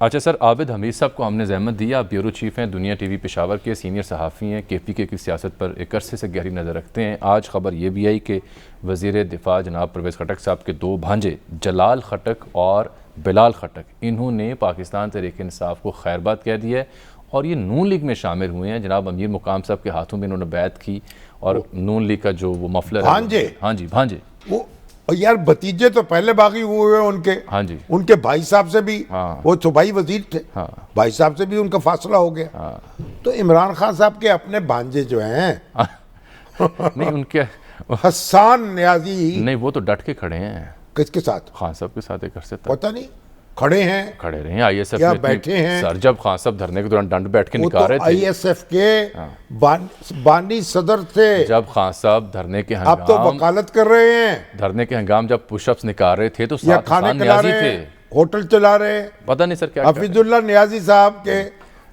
اچھا سر، عابد حمید صاحب کو ہم نے زحمت دی. آپ بیورو چیف ہیں دنیا ٹی وی پشاور کے، سینئر صحافی ہیں، KPK کی سیاست پر ایک عرصے سے گہری نظر رکھتے ہیں. آج خبر یہ بھی آئی کہ وزیر دفاع جناب پرویز خٹک صاحب کے 2 بھانجے جلال خٹک اور بلال خٹک، انہوں نے پاکستان تحریک انصاف کو خیر بات کہہ دی ہے اور یہ نون لیگ میں شامل ہوئے ہیں. جناب امیر مقام صاحب کے ہاتھوں میں انہوں نے بیعت کی اور نون لیگ کا جو وہ مفلر ہے. بھانجے؟ ہاں جی بھانجے. وہ یار بھتیجے تو پہلے باغی ہوئے ان کے. ہاں جی. ان کے بھائی صاحب سے بھی، وہ صوبائی وزیر تھے، بھائی صاحب سے بھی ان کا فاصلہ ہو گیا. تو عمران خان صاحب کے اپنے بھانجے جو ہیں نہیں ان کے حسان نیازی، نہیں وہ تو ڈٹ کے کھڑے ہیں. کس کے ساتھ؟ خان صاحب کے ساتھ ایک عرصے تک پتہ نہیں کھڑے ہیں، کھڑے رہے ہیں. ISF یا میں بیٹھے ہیں. سر جب خان صاحب دھرنے کے دوران ڈنڈ بیٹھ کے وہ نکال تو رہے تھے، ISF کے بانی صدر تھے. جب خان صاحب دھرنے کے اب تو ہنگام وکالت کر رہے ہیں دھرنے کے ہنگام جب پش اپس نکال رہے تھے تو یا ساتھ کھانے حسان کھلا نیازی رہے تھے. ہیں، ہوٹل چلا رہے ہیں. پتہ نہیں سر کیا حفیظ اللہ نیازی صاحب کے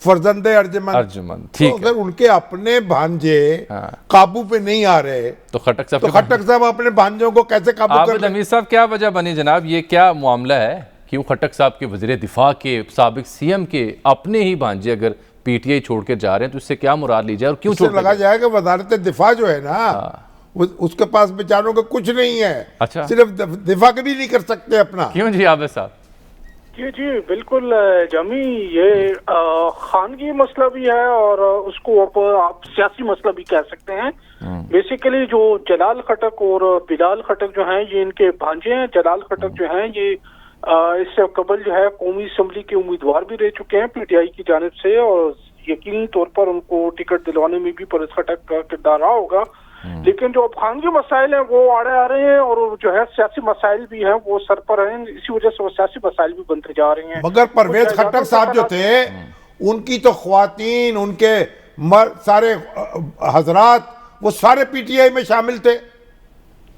فرزند ارجمند. ٹھیک تو اگر ان کے اپنے بھانجے قابو پہ نہیں آ رہے تو خٹک صاحب تو خٹک صاحب اپنے بھانجوں کو کیسے قابو کر عابد لیں؟ حمید صاحب کیا وجہ بنی جناب؟ یہ کیا معاملہ ہے؟ کیوں خٹک صاحب کے وزیر دفاع کے سابق CM کے اپنے ہی بھانجے اگر PTI چھوڑ کے جا رہے ہیں تو اس سے کیا مراد لی جائے اور کیوں اس سے چھوڑ لگا جائے کہ وزارت دفاع جو ہے نا اس کے پاس بیچاروں کا کچھ نہیں ہے. اچھا. صرف دفاع بھی نہیں کر سکتے اپنا. کیوں جی عابد صاحب؟ جی بالکل جامی، یہ خانگی مسئلہ بھی ہے اور اس کو آپ سیاسی مسئلہ بھی کہہ سکتے ہیں. بیسیکلی جو جلال خٹک اور بلال خٹک جو ہیں یہ ان کے بھانجے ہیں. جلال خٹک جو ہیں یہ اس سے قبل جو ہے قومی اسمبلی کے امیدوار بھی رہ چکے ہیں PTI کی جانب سے، اور یقینی طور پر ان کو ٹکٹ دلوانے میں بھی پرویز خٹک کا کردار رہا ہوگا. لیکن جو اب خانگی مسائل ہیں وہ آڑے آ رہے ہیں اور جو ہے سیاسی مسائل بھی ہیں وہ سر پر ہیں، اسی وجہ سے وہ سیاسی مسائل بھی بنتے جا رہے ہیں. مگر پرویز خٹک صاحب جو تھے ان کی تو خواتین، ان کے سارے حضرات وہ سارے PTI میں شامل تھے.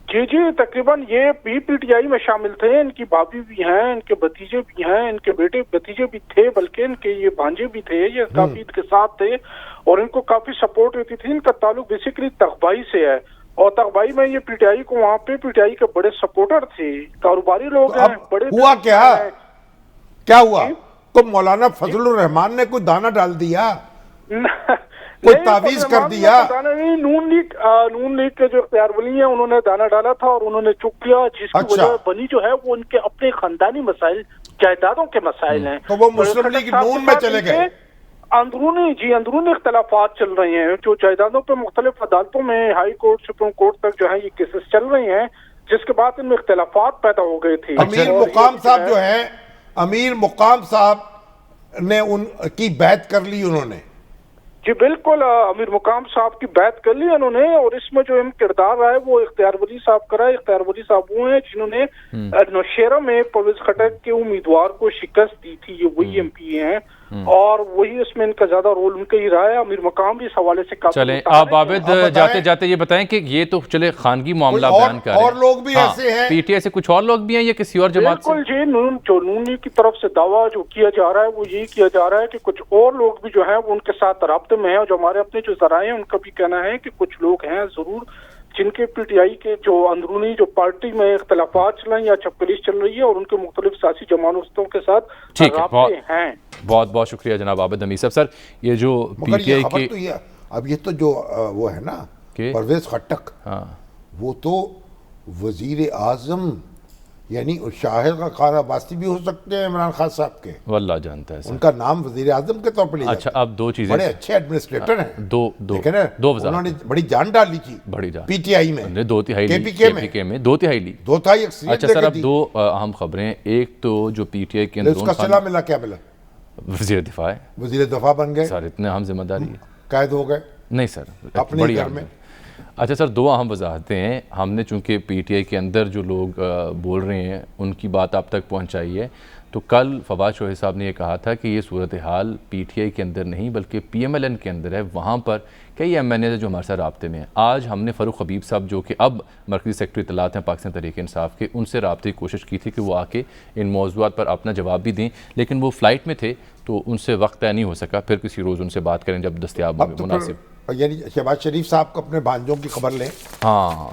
جی تقریباً یہ بھی PTI میں شامل تھے. ان کی بھابھی بھی ہیں، ان کے بھتیجے بھی ہیں، ان کے بیٹے بھتیجے بھی تھے، بلکہ ان کے یہ بھانجے بھی تھے. یہ کافی ان کے ساتھ تھے اور ان کو کافی سپورٹ ہوتی تھی. ان کا تعلق بیسیکلی تغبائی سے ہے اور تغبائی میں یہ PTI کو وہاں پہ PTI کے بڑے سپورٹر تھے، کاروباری لوگ ہیں. بڑے ہوا کیا ہوا؟ تو مولانا فضل الرحمان نے کوئی دانہ ڈال دیا، کوئی تعویذ کر دیا؟ نون لیگ کے جو اختیار ولی ہیں انہوں نے دانہ ڈالا تھا اور انہوں نے چک کیا، جس کی وجہ بنی جو ہے وہ ان کے اپنے خاندانی مسائل، جائیدادوں کے مسائل ہیں. تو وہ مسلم لیگ نون میں چلے گئے. اندرونی اختلافات چل رہے ہیں جو جائیدادوں پہ مختلف عدالتوں میں ہائی کورٹ سپریم کورٹ تک جو ہے یہ کیسز چل رہے ہیں، جس کے بعد ان میں اختلافات پیدا ہو گئے تھے. امیر مقام صاحب جو ہیں، امیر مقام صاحب نے ان کی بیعت کر لی انہوں نے. جی بالکل، امیر مقام صاحب کی بیعت کر لی انہوں نے، اور اس میں جو اہم کردار رہا ہے وہ اختیار ولی صاحب کا ہے. اختیار ولی صاحب وہ ہیں جنہوں نے نوشہرہ میں پرویز خٹک کے امیدوار کو شکست دی تھی. یہ وہی MP ہیں اور وہی اس میں ان کا زیادہ رول ان کا ہی رہا ہے. امیر مقام بھی اس حوالے سے کافی. چلیں آپ عابد جاتے جاتے یہ بتائیں کہ یہ تو چلے خانگی معاملہ بیان کر رہے ہیں، اور لوگ بھی ایسے ہیں PTI سے کچھ اور لوگ بھی ہیں یا کسی اور جماعت سے؟ بالکل جی، نون لیگ کی طرف سے دعویٰ جو کیا جا رہا ہے وہ یہی کیا جا رہا ہے کہ کچھ اور لوگ بھی جو ہیں وہ ان کے ساتھ رابطے میں ہیں، اور جو ہمارے اپنے جو ذرائع ہیں ان کا بھی کہنا ہے کہ کچھ لوگ ہیں ضرور جن کے PTI کے جو اندرونی جو پارٹی میں اختلافات چل رہے ہیں یا چپکلیش چل رہی ہے اور ان کے مختلف سیاسی جماعتوں کے ساتھ رابطے ہیں. بہت بہت شکریہ جناب عابد حمید صاحب. سر یہ جو PTI کے اب یہ تو جو وہ ہے نا پرویز خٹک، وہ تو وزیر اعظم یعنی شاہد کا خان عباسی بھی ہو سکتے ہیں عمران خان صاحب کے، واللہ جانتا ہے. ان کا نام وزیر اعظم کے طور پر لیا. اچھا اب دو چیزیں، بڑے اچھے ایڈمنسٹریٹر ہیں، دو وزارت انہوں نے بڑی جان ڈالی تھی، بڑی جان PTI میں 2/3 KPK میں 2/3 لی. 2/3 اکثریت. اچھا سر اب 2 اہم خبریں. ایک تو جو PTI کے اس کا صلہ ملا، کیا ملا؟ وزیر دفاع ہے، وزیر دفاع بن گئے. سر اتنے اہم ذمہ داری ہے. قائد ہو گئے نہیں سر اپنے بڑی گھر میں. اچھا سر 2 اہم وضاحتیں ہیں. ہم نے چونکہ PTI کے اندر جو لوگ بول رہے ہیں ان کی بات آپ تک پہنچائی ہے، تو کل فواد شوہی صاحب نے یہ کہا تھا کہ یہ صورتحال PTI کے اندر نہیں بلکہ PMLN کے اندر ہے. وہاں پر کئی MNAs جو ہمارے ساتھ رابطے میں ہیں. آج ہم نے فاروق حبیب صاحب جو کہ اب مرکزی سیکرٹری اطلاعات ہیں پاکستان تحریک انصاف کے، ان سے رابطے کی کوشش کی تھی کہ وہ آ کے ان موضوعات پر اپنا جواب بھی دیں، لیکن وہ فلائٹ میں تھے تو ان سے وقت طے نہیں ہو سکا. پھر کسی روز ان سے بات کریں جب دستیاب ہوں گے مناسب. یعنی شہباز شریف صاحب کو اپنے بھانجوں کی خبر لیں. ہاں